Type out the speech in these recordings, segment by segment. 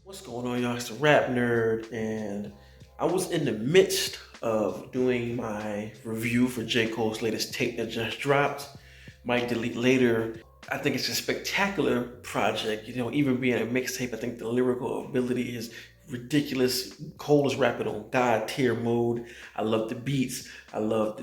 What's going on, y'all? It's the Rap Nerd, and I was in the midst of doing my review for J. Cole's latest tape that just dropped. Might delete later. I think it's a spectacular project. Even being a mixtape, I think the lyrical ability is ridiculous. Cole is rapping on God tier mode. I love the beats. I love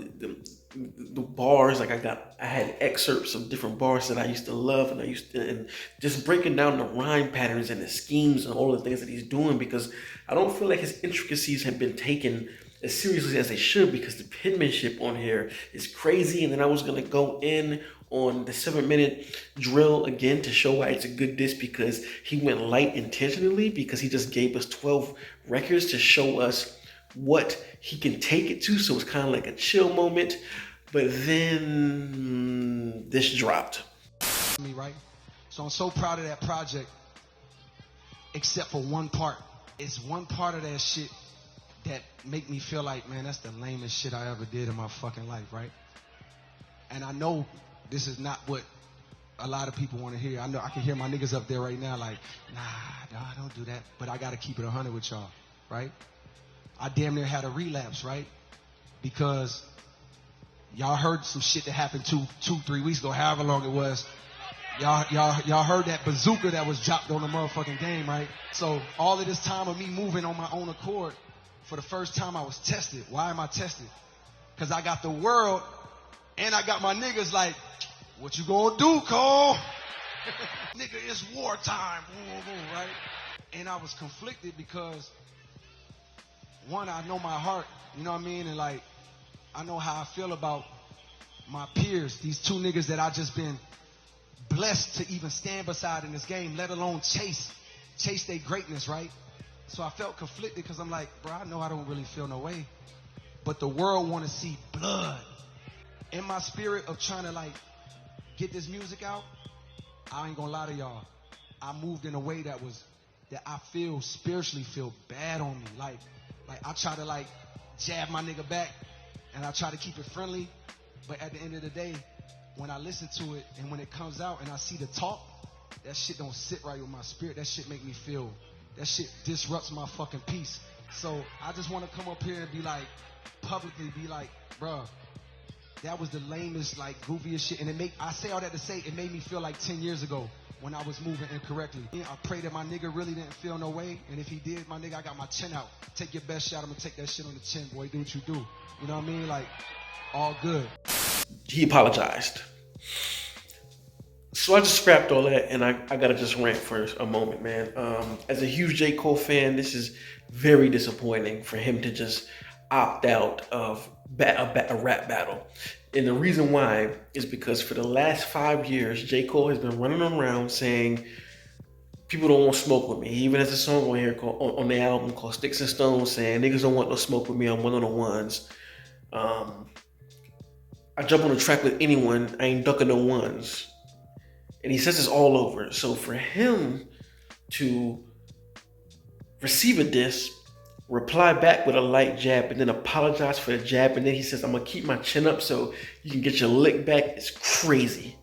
the bars. Like I had excerpts of different bars that I used to love, and just breaking down the rhyme patterns and the schemes and all the things that he's doing, because I don't feel like his intricacies have been taken as seriously as they should, because the penmanship on here is crazy. And then I was gonna go in on the 7-minute drill again to show why it's a good disc, because he went light intentionally, because he just gave us 12 records to show us what he can take it to. So it's kind of like a chill moment. But then this dropped. Me, right? So I'm so proud of that project, except for one part. It's one part of that shit that make me feel like, man, that's the lamest shit I ever did in my fucking life, right? And I know this is not what a lot of people want to hear. I know I can hear my niggas up there right now like, nah, don't do that. But I got to keep it 100 with y'all, right? I damn near had a relapse, right? Because y'all heard some shit that happened 3 weeks ago, however long it was. Y'all heard that bazooka that was dropped on the motherfucking game, right? So all of this time of me moving on my own accord, for the first time I was tested. Why am I tested? Because I got the world and I got my niggas like, what you gonna do, Cole? Nigga, it's wartime, right? And I was conflicted because, one, I know my heart, you know what I mean? And like, I know how I feel about my peers, these two niggas that I just been blessed to even stand beside in this game, let alone chase their greatness, right? So I felt conflicted because I'm like, bro, I know I don't really feel no way, but the world want to see blood. In my spirit of trying to like get this music out, I ain't gonna lie to y'all, I moved in a way that I feel spiritually feel bad on me. Like I try to like jab my nigga back and I try to keep it friendly, but at the end of the day, when I listen to it and when it comes out and I see the talk, that shit don't sit right with my spirit. That shit make me feel, that shit disrupts my fucking peace. So I just want to come up here and be like, publicly be like, bruh, that was the lamest, like goofiest shit. And I say all that to say, it made me feel like 10 years ago when I was moving incorrectly. I pray that my nigga really didn't feel no way. And if he did, my nigga, I got my chin out. Take your best shot. I'm gonna take that shit on the chin, boy. Do what you do. You know what I mean? Like, all good. He apologized. So I just scrapped all that, and I gotta just rant for a moment, man. As a huge J. Cole fan, this is very disappointing for him to just opt out of a rap battle. And the reason why is because for the last 5 years, J. Cole has been running around saying people don't want smoke with me. He even has a song on here on the album called Sticks and Stones saying niggas don't want no smoke with me, I'm one of the ones. I jump on a track with anyone, I ain't ducking no ones. And he says this all over. So for him to receive a diss, reply back with a light jab, and then apologize for the jab, and then he says, I'm gonna keep my chin up so you can get your lick back, it's crazy.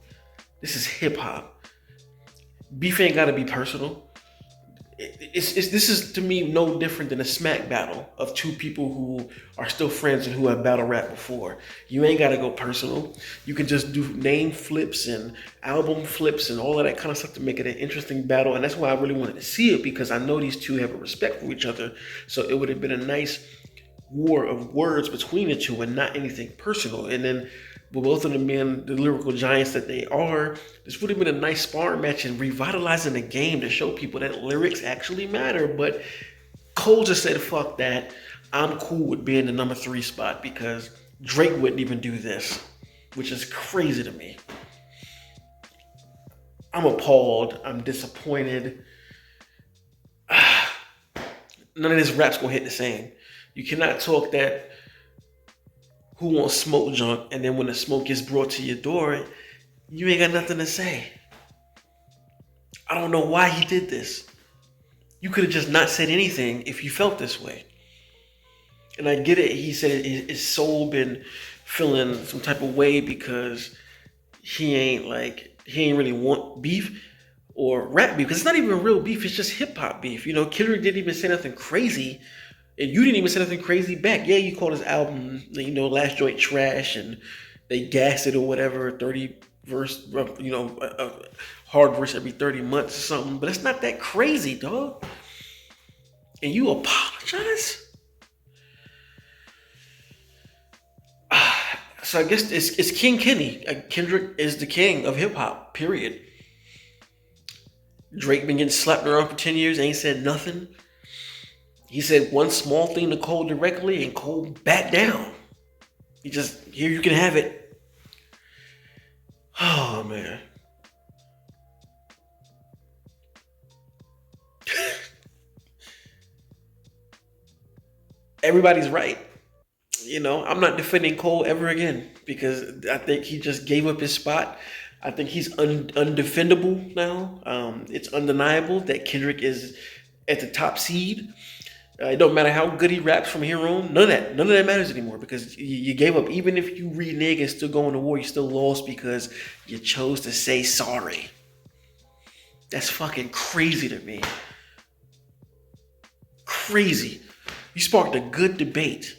This is hip hop. Beef ain't gotta be personal. This is to me no different than a smack battle of two people who are still friends and who have battle rap before. You ain't gotta go personal. You can just do name flips and album flips and all of that kind of stuff to make it an interesting battle. And that's why I really wanted to see it, because I know these two have a respect for each other. So it would have been a nice war of words between the two and not anything personal. And then with both of them being the lyrical giants that they are, this would have been a nice sparring match and revitalizing the game to show people that lyrics actually matter. But Cole just said, fuck that. I'm cool with being the number 3 spot because Drake wouldn't even do this, which is crazy to me. I'm appalled. I'm disappointed. None of this rap's gonna hit the same. You cannot talk that who wants smoke junk, and then when the smoke gets brought to your door, you ain't got nothing to say. I don't know why he did this. You could have just not said anything if you felt this way. And I get it. He said his soul been feeling some type of way because he ain't really want beef. or rap beef, because it's not even real beef, it's just hip hop beef. You know, Kendrick didn't even say nothing crazy, and you didn't even say nothing crazy back. Yeah, you called his album, you know, last joint trash, and they gassed it or whatever, 30 verse, you know, a hard verse every 30 months or something, but it's not that crazy, dog. And you apologize? So I guess it's King Kenny. Kendrick is the king of hip hop, period. Drake been getting slapped around for 10 years, ain't said nothing. He said one small thing to Cole directly, and Cole backed down. He just, here, you can have it. Oh, man. Everybody's right. You know, I'm not defending Cole ever again because I think he just gave up his spot. I think he's undefendable now. It's undeniable that Kendrick is at the top seed. It don't matter how good he raps from here on. None of that matters anymore because you gave up. Even if you renege and still go into war, you still lost because you chose to say sorry. That's fucking crazy to me. Crazy. You sparked a good debate.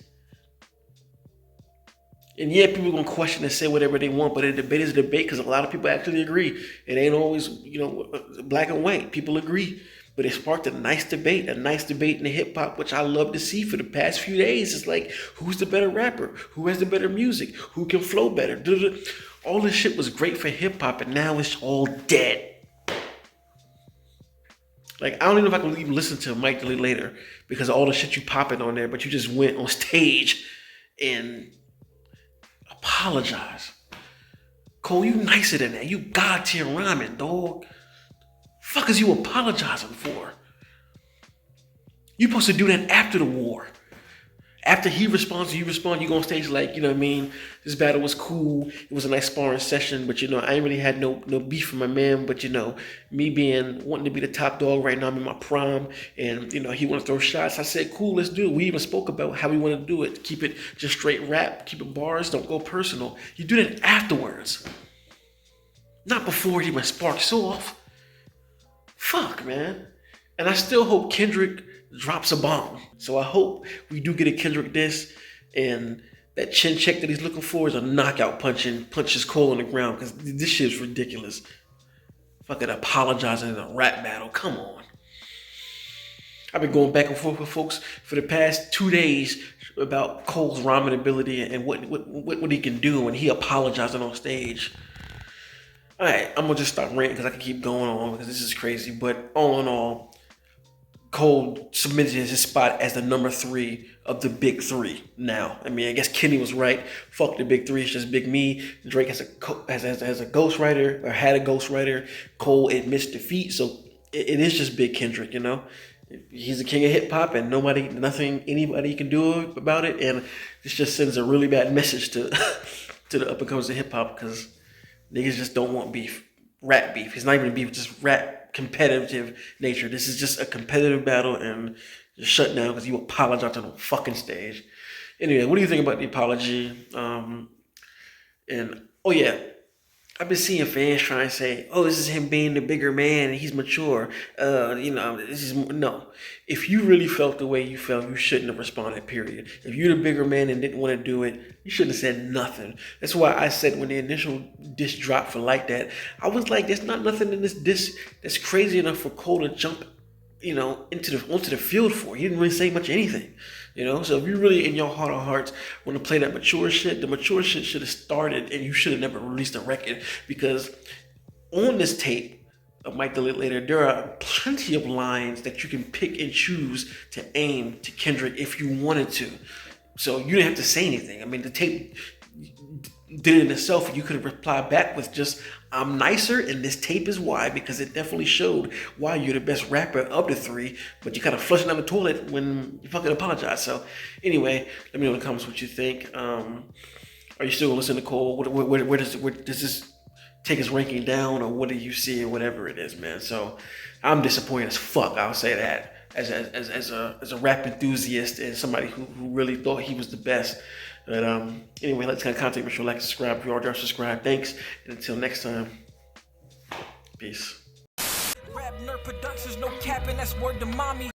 And yeah, people are going to question and say whatever they want, but a debate is a debate because a lot of people actually agree. It ain't always, you know, black and white. People agree. But it sparked a nice debate in the hip hop, which I love to see for the past few days. It's like, who's the better rapper? Who has the better music? Who can flow better? All this shit was great for hip hop, and now it's all dead. Like, I don't even know if I can even listen to Mike Delete later because of all the shit you popping on there, but you just went on stage and apologize. Cole, you nicer than that. You God tier rhyming, dog. Fuck is you apologizing for? You supposed to do that after the war. After he responds, you respond, you go on stage like, you know what I mean? This battle was cool. It was a nice sparring session, but you know, I ain't really had no beef with my man, but you know, me wanting to be the top dog right now, I'm in my prime, and you know, he want to throw shots. I said, cool, let's do it. We even spoke about how we want to do it. Keep it just straight rap, keep it bars, don't go personal. You do that afterwards. Not before it even sparks off. Fuck, man. And I still hope Kendrick drops a bomb. So I hope we do get a Kendrick diss, and that chin check that he's looking for is a knockout punches Cole on the ground, because this shit is ridiculous. Fucking apologizing in a rap battle. Come on. I've been going back and forth with folks for the past 2 days about Cole's rhyming ability and what he can do, and he apologizing on stage. All right, I'm gonna just stop ranting because I can keep going on because this is crazy. But all in all, Cole submitted his spot as the number 3 of the big 3 now. I mean, I guess Kenny was right. Fuck the big 3, it's just big me. Drake has a ghostwriter, or had a ghostwriter. Cole admits defeat, so it is just big Kendrick, you know? He's the king of hip hop, and nothing anybody can do about it. And this just sends a really bad message to the up and comers of hip hop, because niggas just don't want beef. Rap beef. It's not even beef, just rap competitive nature. This is just a competitive battle, and just shut down because you apologized on the fucking stage. Anyway, what do you think about the apology? And oh yeah, I've been seeing fans trying to say, "Oh, this is him being the bigger man and he's mature." You know, this is no. If you really felt the way you felt, you shouldn't have responded. Period. If you're the bigger man and didn't want to do it, you shouldn't have said nothing. That's why I said when the initial diss dropped for Like That, I was like, "There's not nothing in this diss that's crazy enough for Cole to jump, you know, onto the field for." He didn't really say much of anything. You know, so if you really in your heart of hearts want to play that mature shit, the mature shit should have started, and you should have never released a record, because on this tape of Mike Delete Later, there are plenty of lines that you can pick and choose to aim to Kendrick if you wanted to. So you didn't have to say anything. I mean, the tape did it in itself, and you could have replied back with just, "I'm nicer, and this tape is why," because it definitely showed why you're the best rapper of the 3, but you kind of flushed down the toilet when you fucking apologize. So anyway, let me know in the comments what you think. Are you still gonna listen to Cole? Where does this take his ranking down, or what do you see, or whatever it is, man? So I'm disappointed as fuck, I'll say that, as a rap enthusiast and somebody who really thought he was the best. But anyway, let's kind of contact. Make sure you like, subscribe. If you already are subscribed, thanks. And until next time, peace. RapNerd Productions, no capping, that's word to mommy.